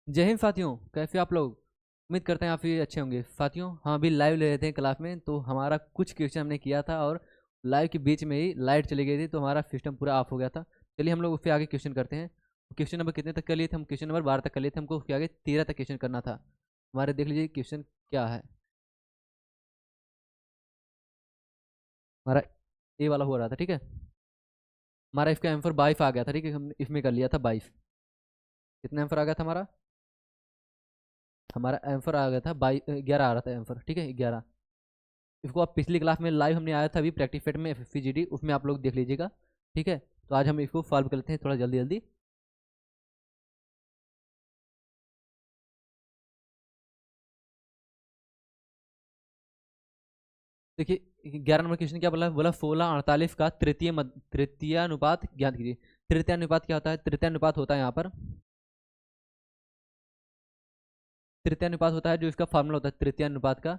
जय हिंद साथियों, कैसे आप लोग। उम्मीद करते हैं आप भी अच्छे होंगे साथियों। हम अभी लाइव ले रहे थे क्लास में, तो हमारा कुछ क्वेश्चन हमने किया था और लाइव के बीच में ही लाइट चली गई थी, तो हमारा सिस्टम पूरा ऑफ हो गया था। चलिए हम लोग उससे आगे क्वेश्चन करते हैं। क्वेश्चन नंबर कितने तक कर लिए थे हम? क्वेश्चन नंबर 12 तक कर लिए थे, हमको उसके आगे 13 तक क्वेश्चन करना था। हमारे देख लीजिए क्वेश्चन क्या है। हमारा ए वाला हो रहा था, ठीक है। हमारा इसका आंसर 22 आ गया था, ठीक है। हमने इसमें कर लिया था 22। कितना आंसर आ गया था हमारा? हमारा आंसर आ गया था 11 आ रहा था आंसर, ठीक है, 11। इसको आप पिछली क्लास में लाइव हमने आया था अभी प्रैक्टिस सेट में FFCGD, उसमें आप लोग देख लीजिएगा, ठीक है। तो आज हम इसको सॉल्व कर लेते हैं थोड़ा जल्दी जल्दी। देखिए 11 नंबर क्वेश्चन क्या बोला? बोला 16 48 का तृतीय अनुपात ज्ञात कीजिए। तृतीय अनुपात क्या होता है? तृतीय अनुपात होता है यहाँ पर, तृतीय अनुपात होता है जो इसका फार्मूला होता है तृतीय अनुपात का।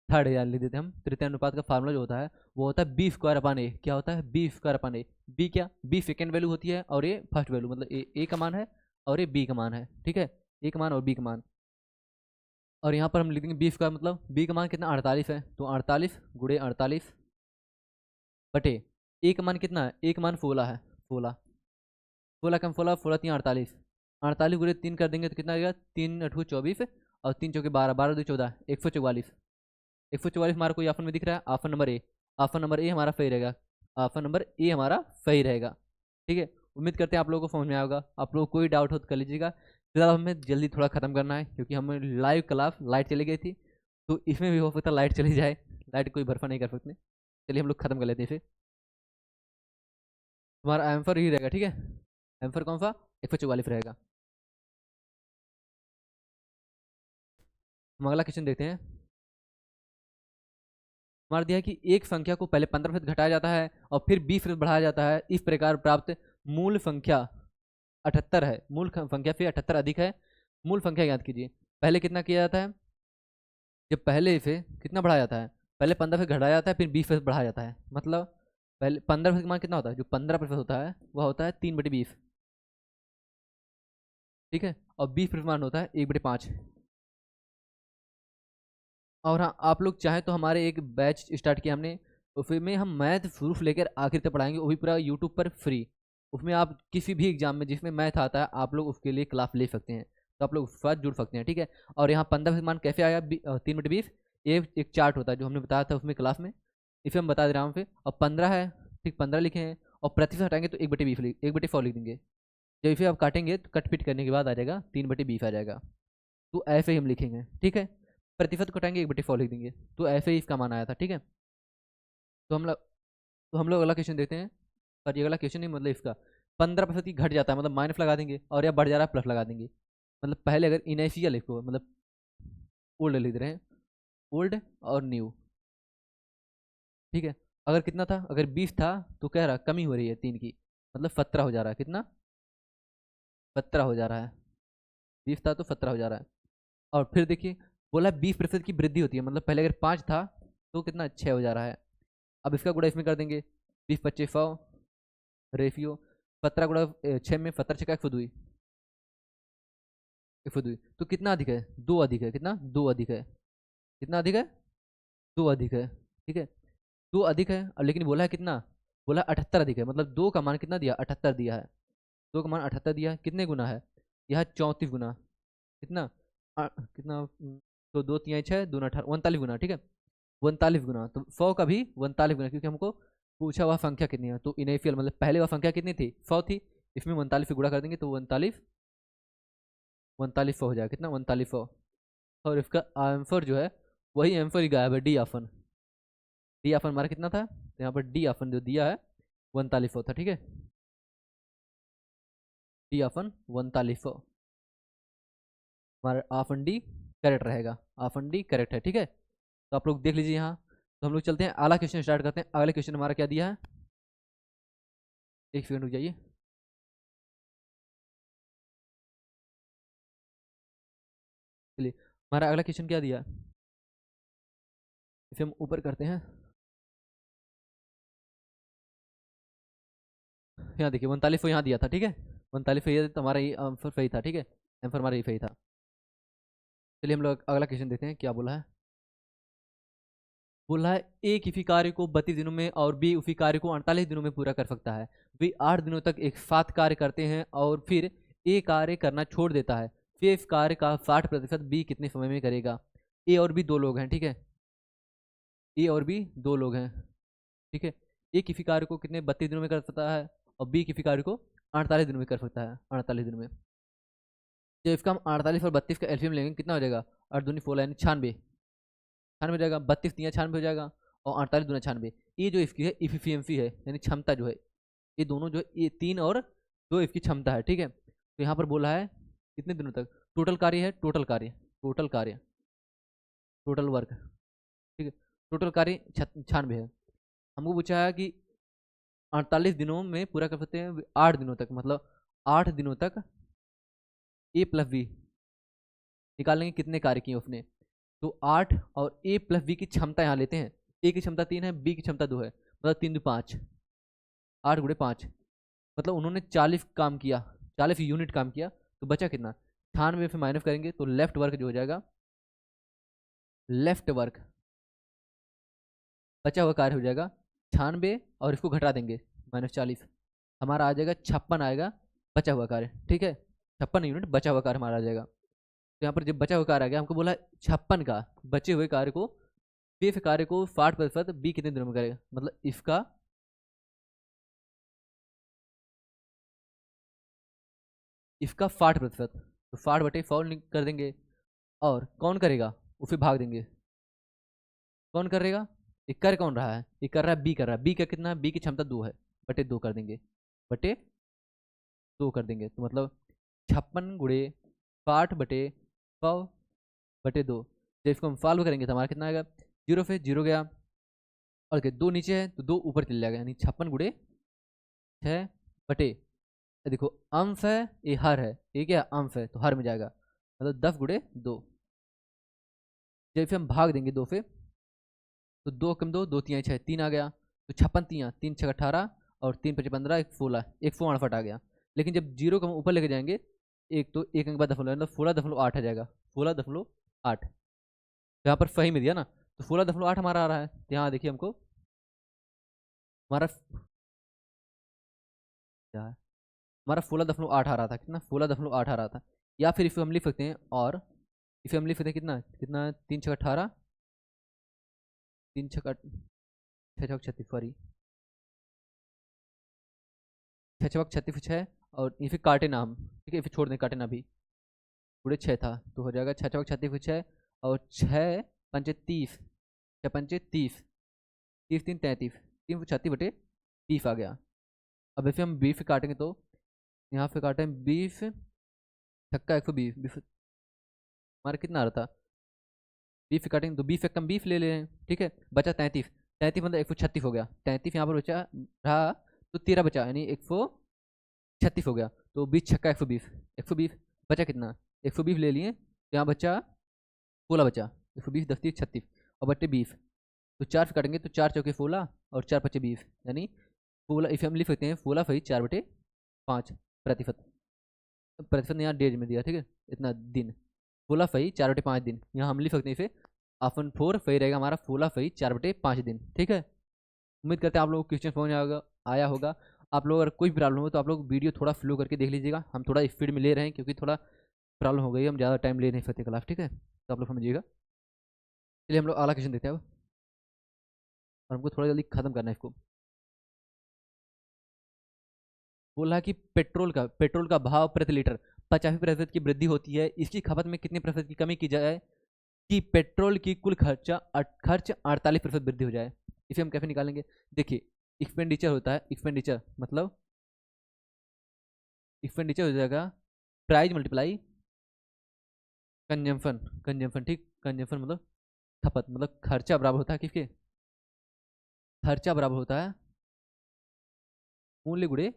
थर्ड यार लिख देते हैं हम। तृतीय अनुपात का फार्मूला जो होता है वो होता है बी स्क्वायर अपन ए। क्या होता है? बी स्क्वायर अपन ए। बी क्या? बी सेकेंड वैल्यू होती है और ये फर्स्ट वैल्यू, मतलब ए का मान है और ये बी का मान है, ठीक है। ए का मान और बी का मान। और यहाँ पर हम लिखेंगे बी स्क्वायर, मतलब बी का मान कितना? 48 है, तो 48 गुड़े 48 बटे ए का मान कितना है? ए का मान 16 है। 16, 16 कम 16, 16 3 48। 48 गुड़े 3 कर देंगे तो कितना आएगा? 3 अठू 24 और 3 चौके 12, 12 2 14, 144। 144 हमारा कोई ऑप्शन में दिख रहा है? Option number A. Option number A हमारा सही रहेगा। ऑप्शन नंबर ए हमारा सही रहेगा, ठीक है। उम्मीद करते हैं आप लोगों को समझ में आएगा। आप लोग कोई डाउट हो तो कर लीजिएगा। फिलहाल हमें जल्दी थोड़ा खत्म करना है क्योंकि हमें लाइव क्लास लाइट चली गई थी, तो इसमें भी हो सकता है लाइट चली जाए। लाइट कोई भरोसा नहीं कर सकते। चलिए हम लोग खत्म कर लेते हैं इसे। तुम्हारा आंसर ही रहेगा, ठीक है। आंसर कौन सा? 144 रहेगा। हम अगला क्वेश्चन देखते हैं। हमारा दिया है कि एक संख्या को पहले 15% घटाया जाता है और फिर 20% बढ़ाया जाता है, इस प्रकार प्राप्त मूल संख्या 78 है। मूल संख्या से 78 अधिक है। मूल संख्या याद कीजिए। पहले कितना किया जाता है? जब पहले इसे कितना बढ़ाया जाता है? पहले 15 से घटाया जाता है, फिर 20 बढ़ाया जाता है। मतलब पहले 15 का मान कितना होता है? जो 15% होता है वह होता है 3/20, ठीक है। और 20% मान होता है 1/5। और हाँ, आप लोग चाहें तो हमारे एक बैच स्टार्ट किया हमने, उसमें हम मैथ प्रूफ लेकर आखिर तक पढ़ाएंगे, वो भी पूरा यूट्यूब पर फ्री। उसमें आप किसी भी एग्जाम में जिसमें मैथ आता है आप लोग उसके लिए क्लास ले सकते हैं, तो आप लोग उसके साथ जुड़ सकते हैं, ठीक है। और यहाँ 15 मान कैसे आया? 3/20। एक चार्ट होता है जो हमने बताया था उसमें क्लास में, इसे हम बता दे रहा हूँ फिर। और 15 है, ठीक, 15 लिखे हैं और प्रतिशत हटाएंगे तो 1/20 1/100 लिख देंगे। जब इसे आप काटेंगे तो कट पिट करने के बाद आ जाएगा 3/20 आ जाएगा। तो ऐसे ही हम लिखेंगे, ठीक है। प्रतिशत घटाएंगे 1/100 लिख देंगे। तो ऐसे ही इसका मान आया था, ठीक है। तो हम लोग तो हम लोग अगला क्वेश्चन देते हैं। और ये अगला क्वेश्चन नहीं, मतलब इसका 15% की घट जाता है मतलब माइनस लगा देंगे, और या बढ़ जा रहा है प्लस लगा देंगे। मतलब पहले अगर इनिशियल लिखो, मतलब ओल्ड लिख रहे हैं, ओल्ड और न्यू, ठीक है। अगर कितना था? अगर 20 था तो कह रहा कमी हो रही है 3 की, मतलब 17 हो जा रहा है। कितना? 17 हो जा रहा है। 20 था तो 17 हो जा रहा है। और फिर देखिए, बोला 20% की वृद्धि होती है, मतलब पहले अगर 5 था तो कितना? 6 हो जा रहा है। अब इसका गुणा इसमें कर देंगे। 20 25 100 रेशियो 17 गुणा 6 में 17 छक्का 102, 102 तो कितना अधिक है? 2 अधिक है। कितना? 2 अधिक है। कितना अधिक है? 2 अधिक है, ठीक है। 2 अधिक है और लेकिन बोला है कितना? बोला 78 अधिक है, मतलब 2 का मान कितना दिया? 78 दिया है। 2 का मान 78 दिया है। कितने गुना है? यह 34 गुना। कितना? कितना? तो 2 3 6 2 18 39 गुना, ठीक है। 39 गुना, तो 100 का भी 39 गुना, क्योंकि हमको पूछा हुआ संख्या कितनी है। तो इनिशियल मतलब पहले वह संख्या कितनी थी? 100 थी। इसमें 39 से गुणा कर देंगे तो 39 4100 हो जाएगा। कितना? 4100। और इसका आंसर जो है वही आंसर ही गायब है, डी ऑप्शन। डी ऑप्शन हमारा कितना था? तो यहाँ पर डी ऑप्शन जो दिया है 4100 था, ठीक है। डी ऑप्शन 4100 हमारा ऑप्शन डी करेक्ट रहेगा। ऑप्शन डी करेक्ट है, ठीक है। तो आप लोग देख लीजिए यहाँ। तो हम लोग चलते हैं अगला क्वेश्चन स्टार्ट करते हैं। अगले क्वेश्चन हमारा क्या दिया है? एक सेकंड रुक जाइए। चलिए, हमारा अगला क्वेश्चन क्या दिया? इसे हम ऊपर करते हैं। यहाँ देखिए 3900 यहाँ दिया था, ठीक है। 3900 ये तो हमारा ये आंसर सही था, ठीक है। आंसर हमारा इफ ही था। चलिए हम लोग अगला क्वेश्चन देखते हैं क्या बोला है। बोला है ए किसी कार्य को 32 दिनों में और बी उसी कार्य को 48 दिनों में पूरा कर सकता है। वे 8 दिनों तक एक साथ कार्य करते हैं और फिर ए कार्य करना छोड़ देता है। फिर इस कार्य का 60% बी कितने समय में करेगा। ए और बी दो लोग हैं, ठीक है। ए और बी दो लोग हैं, ठीक है। ए किसी कार्य को कितने 32 दिनों में कर सकता है और बी किसी कार्य को 48 दिनों में कर सकता है, 48 दिनों में। जब इसका हम 48 और 32 का एलसीएम लेंगे कितना हो जाएगा, 8 दूनी 16 यानी 96, 96 हो जाएगा। 32 तिया 96 हो जाएगा और 48 दूना 96। ये जो इसकी है इफिशियंसी है यानी क्षमता जो है, ये दोनों जो है ये 3 और 2 इसकी क्षमता है, ठीक है। तो यहाँ पर बोला है कितने दिनों तक, टोटल कार्य है, टोटल कार्य, टोटल कार्य, टोटल वर्क, ठीक है। टोटल कार्य 96 है। हमको पूछा है कि 48 दिनों में पूरा कर सकते हैं, 8 दिनों तक, मतलब 8 दिनों तक ए प्लस बी निकालेंगे कितने कार्य किए उसने। तो 8 और ए प्लस बी की क्षमता यहाँ लेते हैं। ए की क्षमता 3 है, बी की क्षमता 2 है, मतलब 3 2 5, 8 गुणे 5, मतलब उन्होंने 40 काम किया, 40 यूनिट काम किया। तो बचा कितना, 98 से माइनस करेंगे तो लेफ्ट वर्क जो हो जाएगा, लेफ्ट वर्क बचा हुआ कार्य हो जाएगा 96 और इसको घटा देंगे -40, हमारा आ जाएगा 56 आएगा बचा हुआ कार्य, ठीक है। 56 यूनिट बचा हुआ कार्य हमारा आ जाएगा। तो यहाँ पर जब बचा हुआ कार्य आ गया, हमको बोला 56 का बचे हुए कार्य को, शेष कार्य को 60% बी कितने दिनों में करेगा, मतलब इसका 60%, तो 60/100 कर देंगे। और कौन करेगा, उसे भाग देंगे। कौन करेगा, ये कर कौन रहा है, ये कर रहा है बी, कर रहा है बी का कितना, बी की क्षमता 2 है, बटे 2 कर देंगे, बटे 2 कर देंगे। तो मतलब 56 गुणे 60/100/2। जब इसको हम सॉल्व करेंगे तो हमारा कितना आएगा, 0 से 0 गया और 2 नीचे है तो 2 ऊपर चले जाएगा, यानी 56 गुणे 6 बटे, देखो अंश है ये हर है, ये क्या अंश है तो हर में जाएगा, मतलब 10 गुणे 2। जैसे हम भाग देंगे 2 से तो 2 कम 2 2 3 6 3 आ गया, तो 56 3 3 6 18 और 3 5 15 1 16, 168 आ गया। लेकिन जब जीरो को हम ऊपर लेके जाएंगे एक तो एक अंक बाद दशमलव, मतलब 16.8 आ जाएगा, 16.8। तो यहाँ पर सही में दिया ना, तो 16.8 हमारा आ रहा है। तो यहाँ देखिए हमको हमारा क्या है, हमारा 16.8 आ रहा था, कितना 16.8 आ रहा था। या फिर इसे हम लिख सकते हैं, और इसे हम लिख सकते हैं कितना कितना 3 6 18, 3 6 6 6 36, सॉरी 6 6 36 6, और इसे काटे ना हम, ठीक है, इसे छोड़ दें, काटे ना भी, पूरे 6 था तो हो जाएगा 6 6 36 6 और 6 पंचे 30, 6 पंचे 30, 30 3 33, 3 36/30 आ गया। अब इसे हम 20 काटेंगे तो यहाँ पे काटें 20 छक्का 120, 20 हमारा कितना आ रहा था, 20 काटेंगे तो 20 से कम 20 ले ले हैं, ठीक है। बचा 33, 33 मतलब 136 हो गया, 33 यहाँ पर बचा रहा तो 13 बचा, यानी 136 हो गया। तो 20 छक्का 120, 120 बचा कितना, 120 ले लिए तो यहाँ बचा 16 बचा, 120 10 30 36 और बटे 20, तो 4 से काटेंगे तो 4 चौके 16 और 4 पचे 20, यानी 16, इसे हम लिख सकते हैं 16/4/5 प्रतिशत यहाँ डेज में दिया, ठीक है, इतना दिन 16/4/5 दिन, यहाँ हम लिख सकते हैं इसे ऑप्शन 4 सही रहेगा हमारा, 16/4/5 दिन, ठीक है। उम्मीद करते हैं आप लोगों को क्वेश्चन समझ आया होगा। आप लोग अगर कोई प्रॉब्लम हो तो आप लोग वीडियो थोड़ा स्लो करके देख लीजिएगा, हम थोड़ा स्पीड में ले रहे हैं क्योंकि थोड़ा प्रॉब्लम हो गई है, हम ज़्यादा टाइम ले नहीं सकते क्लास, ठीक है, तो आप लोग समझिएगा। चलिए हम लोग अगला क्वेश्चन देखते हैं अब, और हमको थोड़ा जल्दी खत्म करना है इसको। बोला कि पेट्रोल का भाव प्रति लीटर 85% की वृद्धि होती है, इसकी खपत में कितने प्रतिशत की कमी की जाए कि पेट्रोल की कुल खर्च 48% वृद्धि हो जाए। इसे हम कैसे निकालेंगे, देखिए एक्सपेंडिचर होता है, एक्सपेंडिचर मतलब एक्सपेंडिचर हो जाएगा प्राइस मल्टीप्लाई कंजम्पशन, कंजम्पशन ठीक, कंजम्पशन मतलब खपत, मतलब खर्चा बराबर होता है किसके, खर्चा बराबर होता है मूल्य गुणे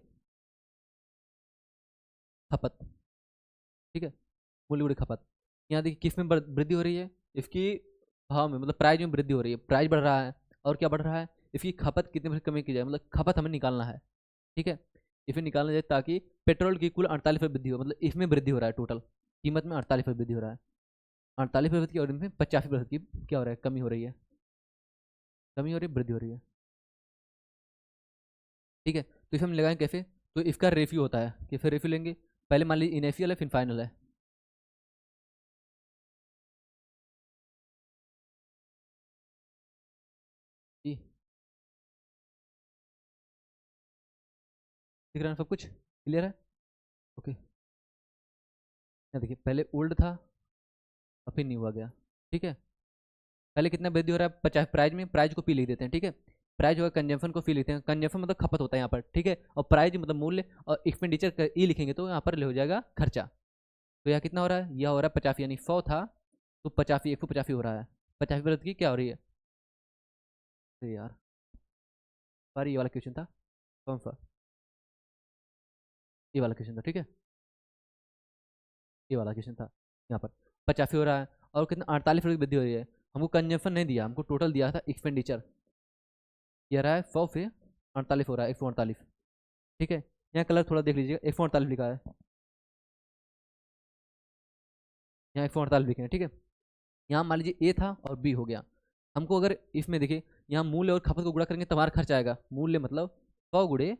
खपत, ठीक है, मूल्य गुणे खपत। यहाँ देखिए किस में वृद्धि हो रही है, इसकी भाव में, मतलब प्राइस में वृद्धि हो रही है, प्राइस बढ़ रहा है और क्या बढ़ रहा है, इसकी खपत कितने % कमी की जाए, मतलब खपत हमें निकालना है, ठीक है। इसे निकालना जाए ताकि पेट्रोल की कुल 48 वृद्धि हो, मतलब इसमें वृद्धि हो रहा है टोटल, कीमत में 48% वृद्धि हो रहा है। 48% की और में 85% की क्या हो रहा है, कमी हो रही है, कमी हो रही है, वृद्धि हो रही है। ठीक है, तो इसे हम लगाएं कैसे, तो इसका रेशियो होता है कि फिर रेशियो लेंगे, पहले मान लीजिए इनिशियल है फिर फाइनल है। जी, दिख रहा है सब कुछ क्लियर है। ओके, यहाँ देखिए पहले ओल्ड था और फिर न्यू आ गया। ठीक है, पहले कितना वृद्धि हो रहा है 50 प्राइस में, प्राइस को पी लिख देते हैं। ठीक है, प्राइस होगा कंजम्पशन को फी लिखते हैं, कंजम्पशन मतलब खपत होता है यहाँ पर। ठीक है, और प्राइस मतलब मूल्य, और एक्सपेंडिचर ई लिखेंगे तो यहाँ पर हो जाएगा खर्चा। तो यहाँ कितना हो रहा है, यह हो रहा है 50, यानी 100 था तो 50 150 हो रहा है। 50% की क्या हो रही है। तो यार पर ये वाला क्वेश्चन था, कौन सा, ये वाला क्वेश्चन था। ठीक है, ये वाला क्वेश्चन था, यहाँ पर 50 हो रहा है और कितना 48% की वृद्धि हो रही है। हमको कंजम्पशन नहीं दिया, हमको टोटल दिया था एक्सपेंडिचर। ये रहा है 100 से 48 हो रहा है, 148। ठीक है, यहाँ कलर थोड़ा देख लीजिएगा, 148 लिखा है, यहाँ 148 लिखे हैं। ठीक है, यहाँ मान लीजिए ए था और बी हो गया। हमको अगर इसमें देखिए, यहाँ मूल्य और खपत को गुणा करेंगे तो हमारा खर्च आएगा। मूल्य मतलब 100 गुड़े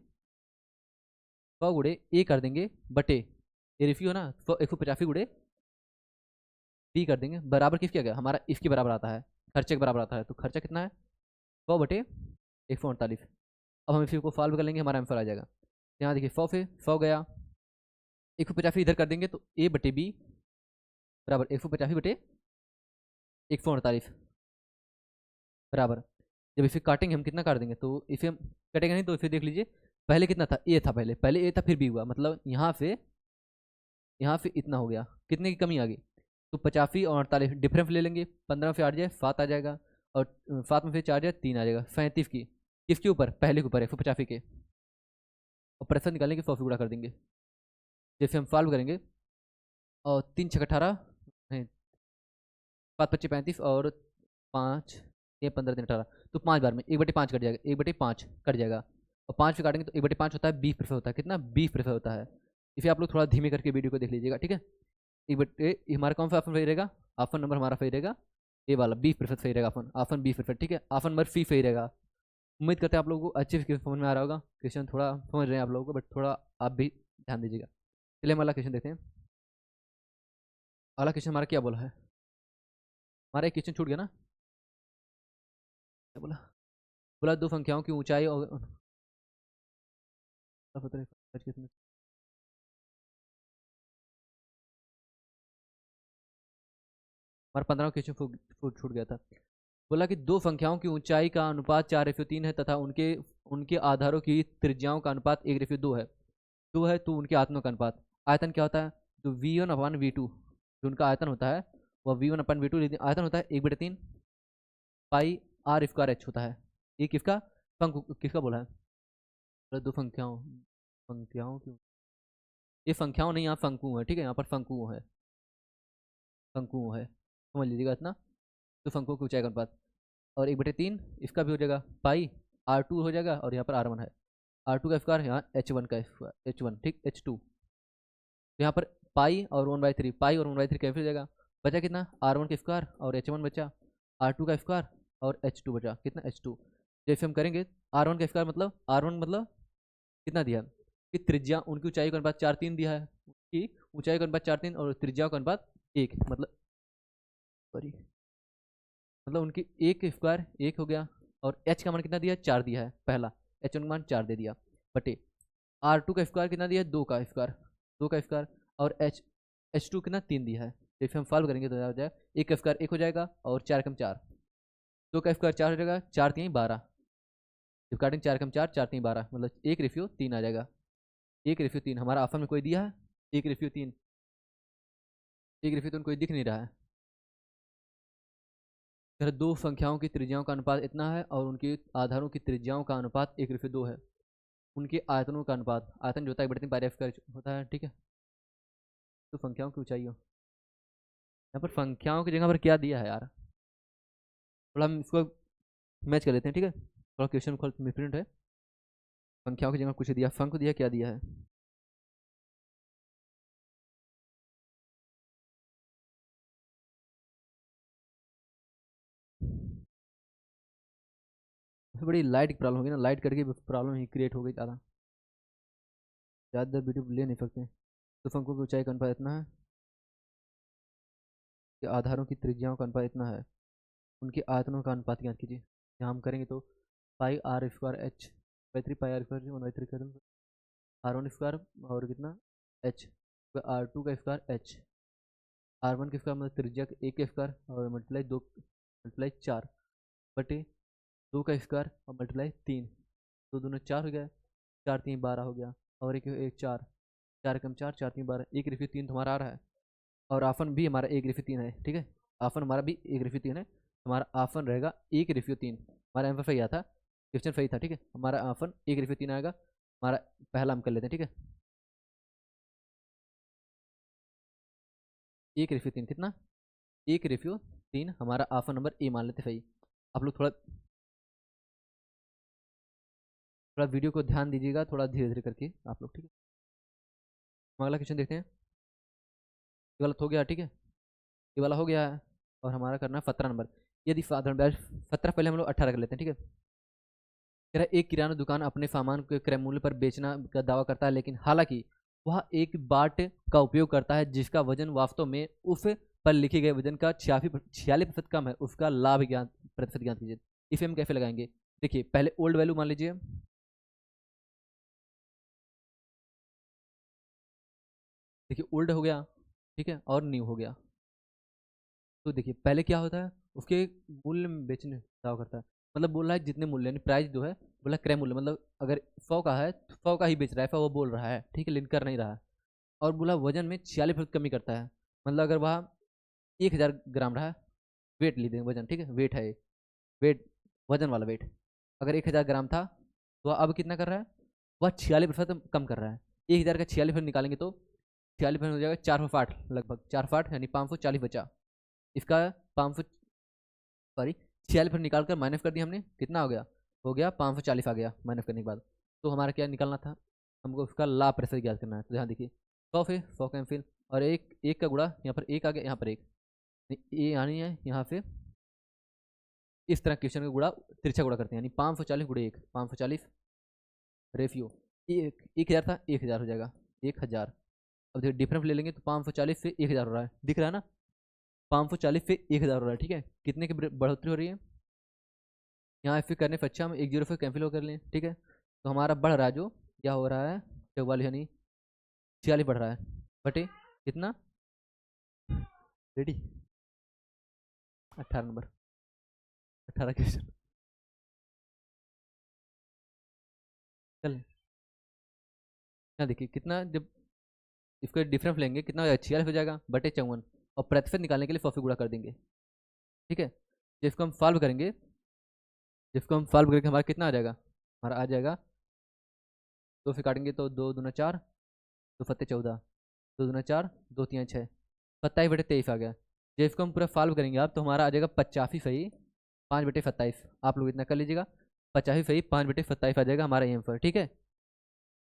ए कर देंगे बटे, ए रिफ्यू है ना, 185 गुड़े बी कर देंगे, बराबर किस क्या गया हमारा, इसके बराबर आता है, खर्चे के बराबर आता है। तो खर्चा कितना है, 100/148। अब हम इसी को सॉल्व कर लेंगे, हमारा आंसर आ जाएगा। यहाँ देखिए 100 से 100 गया, 185 इधर कर देंगे तो ए बटे बी बराबर 185/148 बराबर। जब इसे काटेंगे हम कितना काट देंगे, तो इसे हम कटेगा नहीं, तो इसे देख लीजिए पहले कितना था, ए था, पहले पहले ए था फिर बी हुआ, मतलब यहाँ से इतना हो गया, कितने की कमी आ गई। तो 85 और 48 डिफरेंस ले लेंगे, 15 से 8 जाए 7 आ जाएगा, और 7 में से 4 जाए 3 आ जाएगा, 37 की, किसके ऊपर, पहले के ऊपर 185 के। और प्रेशर निकालने के 100 से गुणा कर देंगे। जैसे हम सॉल्व करेंगे, और 3 छः 18, नहीं 5 25 35 और 5 ये 15 3 18, तो 5 बार में 1/5 कट जाएगा, 1/5 कट जाएगा, और 5 से काटेंगे तो 1/5 होता है, 20% होता है, कितना 20% होता है। इसे आप लोग थोड़ा धीमे करके वीडियो को देख लीजिएगा। ठीक है, एक बटे हमारा कौन सा ऑप्शन सही रहेगा, ऑप्शन नंबर हमारा सही रहेगा, ये वाला 20% सही रहेगा, ऑप्शन ऑप्शन 20%। ठीक है, ऑप्शन नंबर सी सही रहेगा। उम्मीद करते हैं आप लोगों को अच्छे से समझ में आ रहा होगा, क्वेश्चन थोड़ा समझ रहे हैं आप लोगों को, बट थोड़ा आप भी ध्यान दीजिएगा। चलिए हम अगला क्वेश्चन देखते हैं। अगला क्वेश्चन हमारा क्या बोला है, हमारा एक क्वेश्चन छूट गया ना, क्या बोला, बोला दो संख्याओं की ऊंचाई और हमारा 15 क्वेश्चन छूट गया था। बोला कि दो संख्याओं की ऊंचाई का अनुपात 4:3 है तथा उनके उनके आधारों की त्रिज्याओं का अनुपात 1:2 है। 2 है तो उनके आयतनों का अनुपात, आयतन क्या होता है, तो V1/V2 जो उनका आयतन होता है, वह V1/V2 आयतन होता है 1/3 पाई आर स्क्वायर एच होता है। ये किसका किसका बोला है, बोला दो संख्याओं संख्याओं की, ये संख्याओं नहीं, यहाँ फंकु है। ठीक है, यहाँ पर फंकु है, फंकु है, समझ लीजिएगा इतना। तो फंकु की ऊंचाई का अनुपात, और 1/3 इसका भी हो जाएगा पाई R2 हो जाएगा, और यहाँ पर R1 है, R2 का स्क्वायर, यहाँ H1 का स्क्वायर, H1 ठीक H2। तो यहाँ पर पाई और 1/3, पाई और 1/3 कैंसिल हो जाएगा, बचा कितना R1 का स्क्वायर और H1 बचा, R2 का स्क्वायर और H2 बचा, कितना H2। जैसे हम करेंगे R1 का स्क्वायर मतलब R1 मतलब कितना दिया कि त्रिज्या, उनकी ऊंचाई का अनुपात 4:3 दिया है, कि ऊंचाई का अनुपात 4:3 और त्रिज्या का अनुपात 1, मतलब सॉरी, मतलब उनकी एक स्क्वायर 1 हो गया, और एच का मान कितना दिया है, 4 दिया है पहला, H1 का मान 4 दे दिया, बटे R2 का स्क्वायर कितना दिया है, 2 का स्क्वायर, 2 का स्क्वायर, और H2 कितना 3 दिया है। जैसे हम सॉल्व करेंगे तो हो जाएगा, एक का स्क्वायर 1 हो जाएगा, और 4 कम 4, 2 का स्क्वायर 4 हो जाएगा, 4×3 = 12, रिगार्डिंग 4×4 4×3 = 12, मतलब 1:3 आ जाएगा, 1:3 हमारा ऑप्शन में कोई दिया है, 1:3, 1:3 कोई दिख नहीं रहा है। अगर दो संख्याओं की त्रिज्याओं का अनुपात इतना है और उनके आधारों की त्रिज्याओं का अनुपात 1:2 है, उनके आयतनों का अनुपात, आयतन जो होता है 1/3 होता है। ठीक है, तो संख्याओं की ऊंचाई हो, यहाँ पर संख्याओं की जगह पर क्या दिया है यार, थोड़ा हम इसको मैच कर लेते हैं। ठीक है, थोड़ा क्वेश्चन डिफरेंट है, संख्याओं की जगह कुछ दिया, फंक दिया, क्या दिया है, बड़ी लाइट की प्रॉब्लम होगी ना, लाइट करके प्रॉब्लम ही क्रिएट हो गई ज़्यादा। ज़्यादा वीडियो ले नहीं सकते। तो फंकों की ऊंचाई का अनुपात इतना है कि आधारों की त्रिज्याओं का अनुपात इतना है, उनके आयतनों का अनुपात ज्ञात कीजिए। यहाँ हम करेंगे तो pi r square h by 3 pi r square 1/3 कर दूँ, R1 स्क्वायर और कितना एच, R2 का स्क्वायर एच, R1 के स्क्वायर मतलब त्रिज्या एक के स्क्वायर और मल्टीप्लाई 2 मल्टीप्लाई 4 बटे 2 का स्क्वायर और मल्टीप्लाई 3, 2 दूना 4 हो गया, 4 3 12 हो गया, और एक एक 4, 4 कम 4 4 3 12, 1/3 तुम्हारा आ रहा है, और आफन भी हमारा 1/3 है। ठीक है, आफन हमारा भी 1/3 है, हमारा आफन रहेगा 1/3। हमारा आंसर सही आया था, क्वेश्चन सही था। ठीक है, हमारा आफन 1/3 आएगा। हमारा पहला हम कर लेते हैं। ठीक है, 1/3 कितना, 1/3 हमारा आफन नंबर ए मान लेते सही। आप लोग थोड़ा थोड़ा वीडियो को ध्यान दीजिएगा, थोड़ा धीरे धीरे करके आप लोग। ठीक है, हम अगला क्वेश्चन देखते हैं। ये वाला तो हो गया। ठीक है, ये वाला हो गया है, और हमारा करना है 17 नंबर। यदि साधारण ब्याज 17, पहले हम लोग 18 कर लेते हैं। ठीक है, कह रहा है एक किराना दुकान अपने सामान को क्रय मूल्य पर बेचना का दावा करता है, लेकिन हालांकि वह एक बाट का उपयोग करता है जिसका वजन वास्तव में उस पर लिखे गए वजन का 46% कम है, उसका लाभ ज्ञान प्रतिशत ज्ञान कीजिए। इसे हम कैसे लगाएंगे? देखिए, पहले ओल्ड वैल्यू मान लीजिए। देखिए, ओल्ड हो गया, ठीक है, और न्यू हो गया। तो देखिए, पहले क्या होता है, उसके मूल्य में बेचने दावा करता है, मतलब बोल रहा है जितने मूल्य यानी प्राइस जो है, बोला क्रय मूल्य, मतलब अगर 100 का है तो 100 का ही बेच रहा है, ऐसा वो बोल रहा है। ठीक है, लेकिन कर नहीं रहा है। और बोला वजन में 46% कमी करता है, मतलब अगर वह 1000 ग्राम रहा, वेट लीजिए वजन। ठीक है, वेट है ये, वेट, वजन वाला वेट। अगर 1000 ग्राम था तो अब कितना कर रहा है, वह 46% कम कर रहा है। 1000 का 46% निकालेंगे तो 46% हो जाएगा 460, लगभग 460 यानी 540 बचा। इसका 500 सॉरी 46% निकाल कर माइनस कर दिया हमने, कितना हो गया 540 आ गया माइनस करने के बाद। तो हमारा क्या निकालना था, हमको उसका लाभ प्रतिशत ज्ञात करना है। तो ध्यान देखिए, 100 से 100 कैंसिल, और एक एक का गुड़ा यहाँ पर एक आ गया, यहाँ पर एक, ये आनी है यहाँ से। इस तरह क्वेश्चन का गुड़ा तिरछा गुड़ा करते हैं, यानी 540 गुड़े 1, 540 रेशियो, एक 1000 था, 1000 हो जाएगा, 1000। अब देखिए डिफरेंस ले लेंगे तो 540 से 1000 हो रहा है, दिख रहा है ना, 540 से 1000 हो रहा है। ठीक है, कितने की बढ़ोतरी हो रही है, यहाँ फिर करने से अच्छा हम 1 0 फिर कैंसिल कर लें। ठीक है, तो हमारा बढ़ रहा है, जो क्या हो रहा है, 44 यानी 46 बढ़ रहा है, बटे कितना, रेडी, 18 नंबर, 18 क्वेश्चन। चल, ना देखिए कितना, जब इसका डिफरेंस लेंगे कितना हो जाएगा, 46 हो जाएगा बटे 54, और प्रतिशत निकालने के लिए 100 से गुणा कर देंगे। ठीक है, जिसको हम सॉल्व करेंगे, जिसको हम सॉल्व करके हमारा कितना आ जाएगा, हमारा आ जाएगा, 2 से काटेंगे तो 2 दूना 4, 2 फत्ते 14, 2 दूना 4, 2 3 6, 27/23 आ गया। जब इसको हम पूरा सॉल्व करेंगे आप, तो हमारा आ जाएगा 85 सही 5/27। आप लोग इतना कर लीजिएगा, 85 सही 5/27 आ जाएगा हमारा आंसर। ठीक है,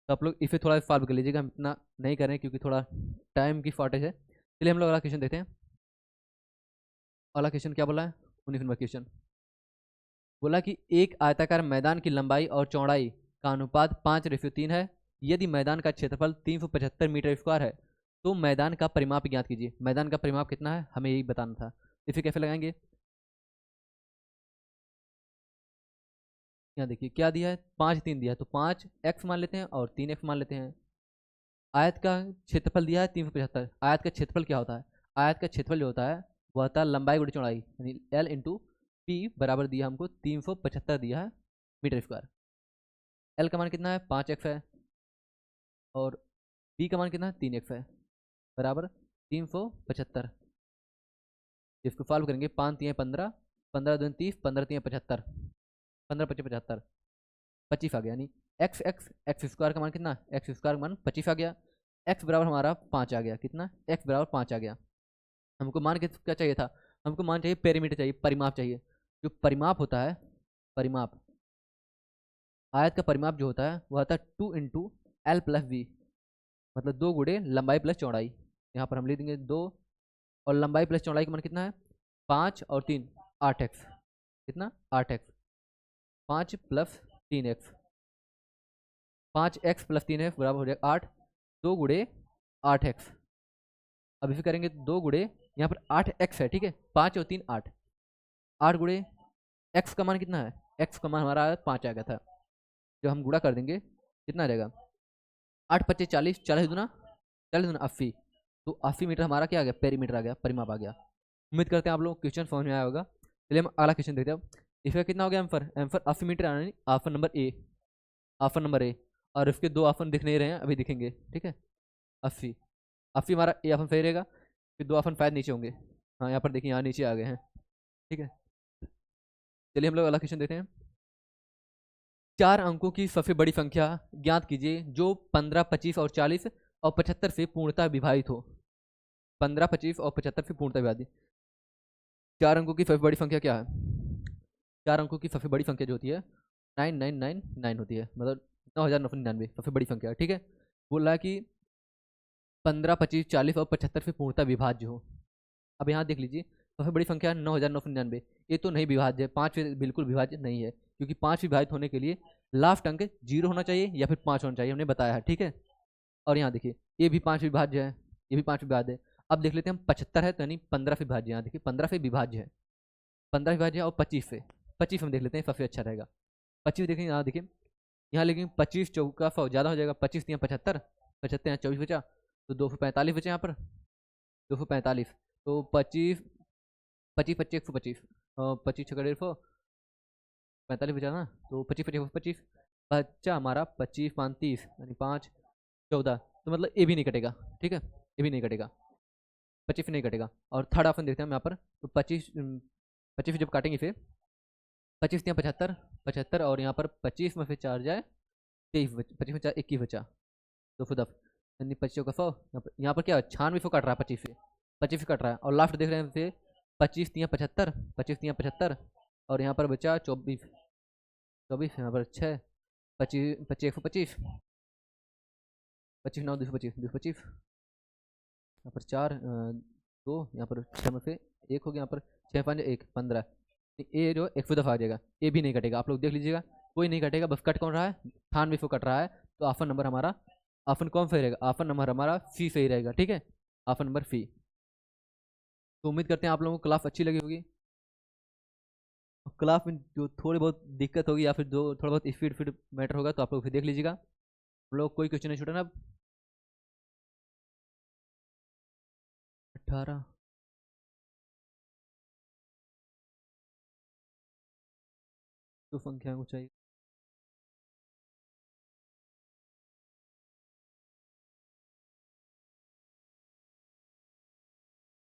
तो आप लोग इसे थोड़ा सॉल्व कर लीजिएगा, हम इतना नहीं करें क्योंकि थोड़ा टाइम की शॉर्टेज है। चलिए हम लोग अगला क्वेश्चन देखते हैं। अगला क्वेश्चन क्या बोला है, 19 नंबर क्वेश्चन बोला कि एक आयताकार मैदान की लंबाई और चौड़ाई का अनुपात 5:3 है। यदि मैदान का क्षेत्रफल 375 मीटर स्क्वायर है तो मैदान का परिमाप ज्ञात कीजिए। मैदान का परिमाप कितना है हमें यही बताना था। इसे कैसे लगाएंगे, यहाँ देखिए क्या दिया है, 5 3 दिया है, तो 5x मान लेते हैं और 3x मान लेते हैं। आयत का क्षेत्रफल दिया है 375। आयत का क्षेत्रफल क्या होता है, आयत का क्षेत्रफल जो होता है वह होता है लंबाई गुणा चौड़ाई, यानी L/P बराबर दिया हमको 375 दिया है मीटर स्क्वायर। L का मान कितना है 5x है, और P का मान कितना है 3x है, बराबर 375। इसको सॉल्व करेंगे, 5 3 15, 15 2 30, 15 3 75, 15 25 75, 25 आ गया, यानी एक्स स्क्वायर का मान कितना, एक्स स्क्वायर का मान 25 आ गया। एक्स बराबर हमारा 5 आ गया, कितना, एक्स बराबर 5 आ गया। हमको मान क्या चाहिए था, हमको मान चाहिए पेरीमीटर चाहिए, परिमाप चाहिए। जो परिमाप होता है, परिमाप, आयत का परिमाप जो होता है वह होता है 2 × L+V, मतलब 2 गुणे लंबाई प्लस चौड़ाई। यहाँ पर हम लिख देंगे 2, और लंबाई प्लस चौड़ाई का मान कितना है 5 और 3 8x, कितना 8x। 5 plus 3x, 5x plus 3x बराबर हो जाएगा 8, 2 गुणे 8x। अब इसे करेंगे 2 गुणे, यहाँ पर 8x है, ठीक है, 5 और 3 8, 8 गुणे x का मान कितना है, x का मान हमारा 5 आ गया था, जो हम गुणा कर देंगे कितना आ जाएगा, 8 25 40, 40 दुना 80, तो 80 मीटर हमारा क्या आ गया, पेरीमीटर आ गया, परिमाप आ गया। उम्मीद करते हैं आप लोग क्वेश्चन समझ में आया होगा। चलिए हम अगला क्वेश्चन देखते हैं। इसका कितना हो गया, एम फॉर 80 मीटर आना, option number A, option number A. और इसके दो ऑप्शन दिख नहीं रहे हैं, अभी दिखेंगे, ठीक है। 80, 80 हमारा ए ऑप्शन सही रहेगा, फिर दो ऑप्शन शायद नीचे होंगे। हाँ यहाँ पर देखिए, यहाँ नीचे आ गए हैं, ठीक है। चलिए हम लोग अगला क्वेश्चन देखते हैं। 4 अंकों की सबसे बड़ी संख्या ज्ञात कीजिए जो 15, 25 और 40 और 75 से पूर्णतः विभाजित हो। 15, 25 और 75 से पूर्णतः विभाजित। 4 अंकों की सबसे बड़ी संख्या क्या है, 4 अंकों की सबसे बड़ी संख्या जो होती है 9999 होती है, मतलब 9999 सबसे बड़ी संख्या है, ठीक है। बोल रहा है कि 15, 25, 40 और 75 से पूर्णतः विभाज्य हो। अब यहाँ देख लीजिए, सबसे बड़ी संख्या है 9999, ये तो नहीं विभाज्य है, 5 से बिल्कुल विभाज्य नहीं है, क्योंकि 5 विभाजित होने के लिए लास्ट अंक 0 होना चाहिए या फिर 5 होना चाहिए, हमने बताया है, ठीक है। और यहाँ देखिए, ये भी 5 विभाज्य है, ये भी 5 विभाज्य है। अब देख लेते हैं हम, 75 है तो यानी 15 से विभाज्य, यहाँ देखिए 15 से विभाज्य है, 15 विभाज्य है, और 25 से, 25 हम देख लेते हैं, सबसे अच्छा रहेगा। 25 देखेंगे, यहाँ देखिए, यहाँ लेकिन 25 चौका 100 ज़्यादा हो जाएगा, 25 यहाँ 75, 75 यहाँ 24 बचा, तो 245 बचे यहाँ पर, 245, तो 25, 25 25 125, 25 छः 150, 45 बचा ना, तो 25 25 25 बच्चा हमारा 25 5 30 यानी 5 14, तो मतलब ये भी नहीं कटेगा, ठीक है, ये भी नहीं कटेगा, 25 नहीं कटेगा। और थर्ड ऑप्शन देखते हैं हम यहाँ पर, तो 25, 25 जब काटेंगे फिर 25 यहाँ 75, 75 और यहाँ पर 25 में फिर 4 जाए 23, 25 में 4 21 बचा, 210 यानी 25 का 100, यहाँ पर क्या 96 कट रहा है, 25 से 25 कट रहा है। और लास्ट देख रहे हैं फिर 25 यहाँ 75, 25 यहाँ 75 और यहाँ पर बचा 24, 24 यहाँ पर 6, 25 25 125, 25 9 225, 225 यहाँ पर 4 2, यहाँ पर 6 में से 1 हो गया, यहाँ पर 6 5 1 15, ये जो 110 आ जाएगा, ये भी नहीं कटेगा, आप लोग देख लीजिएगा, कोई नहीं कटेगा, बस कट कौन रहा है, 98 कट रहा है, तो ऑप्शन नंबर हमारा, ऑप्शन कौन सही रहेगा, ऑप्शन नंबर हमारा सी सही रहेगा, ठीक है, ऑप्शन नंबर सी। तो उम्मीद करते हैं आप लोगों को क्लास अच्छी लगी होगी। क्लास में जो थोड़ी बहुत दिक्कत होगी या फिर जो थोड़ा बहुत स्पीड फीड मैटर होगा, तो आप लोग फिर देख लीजिएगा। हम लोग कोई क्वेश्चन नहीं छूटा ना अब। 18 तो संख्या को चाहिए,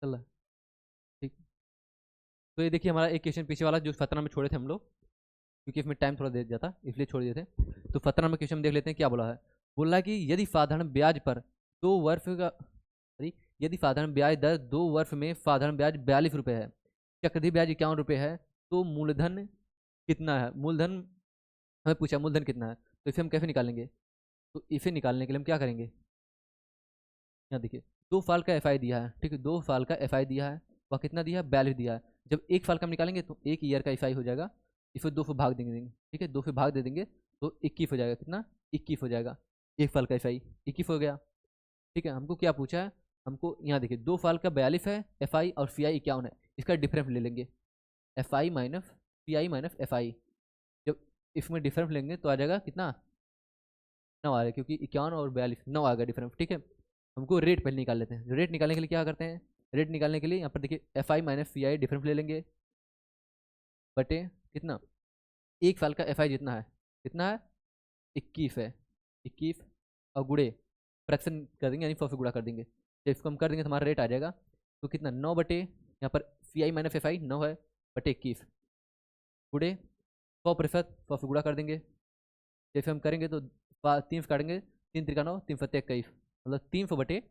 चल ठीक। तो ये देखिए हमारा एक क्वेश्चन पीछे वाला जो 17 में छोड़े थे हम लोग, क्योंकि इसमें टाइम थोड़ा दे जाता इसलिए छोड़ दिए थे। तो 17 में क्वेश्चन देख लेते हैं क्या बोला है। बोला है कि यदि साधारण ब्याज पर 2 वर्ष का, सॉरी, यदि साधारण ब्याज दर 2 वर्ष में साधारण ब्याज 42 रुपये है, चक्रवृद्धि ब्याज 51 रुपये है, तो मूलधन कितना है, मूलधन हमें पूछा मूलधन कितना है, तो इसे हम कैसे निकालेंगे। तो इसे निकालने के लिए हम क्या करेंगे, यहाँ देखिए 2 साल का एफ दिया है, ठीक है, 2 साल का एफ दिया है, वह कितना दिया है 42 दिया है। जब 1 साल का हम निकालेंगे तो 1 ईयर का एफ हो जाएगा, इसे 2 से भाग देंगे, ठीक है, 2 से भाग दे देंगे तो 21 हो जाएगा, कितना 21 हो जाएगा, 1 साल का एफ 21 हो गया, ठीक है। हमको क्या पूछा है, हमको यहाँ देखिए 2 साल का 42 है, एफ और सी 51 है, इसका डिफरेंस ले लेंगे, एफ माइनस सी माइनस एफ, जब इसमें डिफरेंस लेंगे तो आ जाएगा कितना 9 आ रहा है, क्योंकि 51 और 42 9 आ गया डिफरेंस, ठीक है। हमको रेट पहले निकाल लेते हैं, रेट निकालने के लिए क्या करते हैं, रेट निकालने के लिए यहाँ पर देखिए एफ माइनस सी डिफरेंस ले लेंगे, बटे कितना 1 साल का एफ जितना है, कितना है 21 है, 21 और गुड़े फ्रैक्शन कर देंगे, यानी 100 से गुड़ा कर देंगे, जब इसको हम कर देंगे तो हमारा रेट आ जाएगा, तो कितना 9 बटे यहाँ पर सी माइनस एफ 9 है, बटे 21 गुड़े 100%, 100 से गुड़ा कर देंगे, जैसे हम करेंगे तो 3 से काटेंगे, 3 त्रिका 9, 3 सत्या 21, मतलब 300 बटे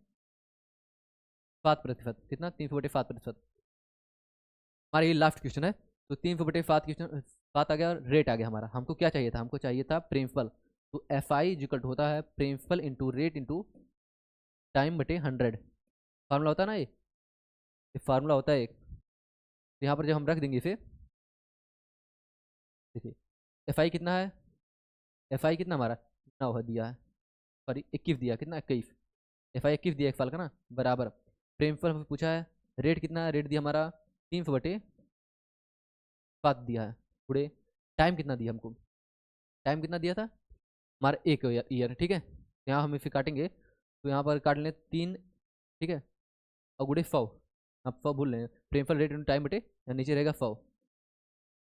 7%, कितना 300 बटे 7%। हमारा ये लास्ट क्वेश्चन है, तो 300 बटे 7 क्वेश्चन 7 आ गया और रेट आ गया हमारा। हमको क्या चाहिए था, हमको चाहिए था प्रिंसिपल, तो एफ आई जिकल होता है principal into rate into time बटे 100, फार्मूला होता है ना, ये फार्मूला होता है एक। तो यहाँ पर जब हम रख देंगे इसे, देखिए एफ आई कितना है, एफ आई कितना हमारा 9 दिया है, सॉरी 21 दिया, कितना 21, एफ आई 21 दिया एक साल का ना, बराबर प्रेमफल हमें पूछा है, रेट कितना है, रेट दिया हमारा 3/7 दिया है, पूरे टाइम कितना दिया हमको, टाइम कितना दिया था हमारा 1 ईयर, ठीक है। यहाँ हमें फिर काटेंगे तो यहाँ पर काट लें 3, ठीक है, और गुड़े 100, आप 100 भूल रहे हैं, प्रेमफल रेट टाइम बटे, यहाँ नीचे रहेगा 100,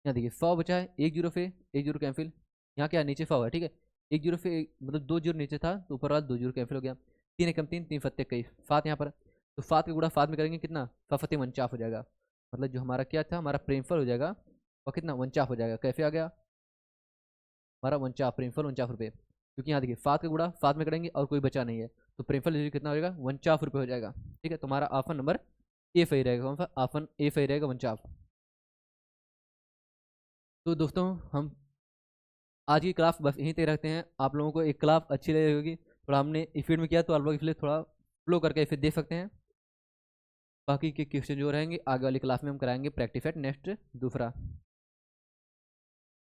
यहाँ देखिए 100 बचा है, 1 जीरो पे 1 जीरो कैंसिल, यहाँ क्या नीचे 100 है, ठीक है, 1 जीरो पे मतलब 2 जीरो नीचे था तो ऊपर वाला 2 जीरो कैंसिल हो गया, 3 एकम 3, 3 फत्ते 21, फात यहाँ पर, तो फात का गुड़ा फात में करेंगे कितना, 5 फत्ते 49 हो जाएगा, मतलब जो हमारा क्या था, हमारा प्रेमफल हो जाएगा और कितना 49 हो जाएगा, कैसे आ गया हमारा 49, प्रेमफल 49 रुपये, क्योंकि यहाँ देखिए फात का गुड़ा फात में करेंगे और कोई बचा नहीं है, तो प्रेमफल कितना हो जाएगा 49 रुपये हो जाएगा, ठीक है। तुम्हारा ऑप्शन नंबर ए सही रहेगा, कौन सा ऑप्शन ए सही रहेगा 49। तो दोस्तों हम आज की क्लास बस यहीं तक रखते हैं, आप लोगों को एक क्लास अच्छी लगी होगी, थोड़ा हमने इफेक्ट में किया तो आप लोग इसलिए थोड़ा फ्लो करके इसे देख सकते हैं, बाकी के क्वेश्चन जो रहेंगे आगे वाली क्लास में हम कराएंगे प्रैक्टिस सेट नेक्स्ट दूसरा,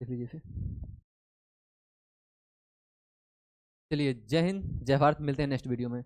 देख लीजिए इसे। चलिए जय हिंद जय भारत, मिलते हैं नेक्स्ट वीडियो में।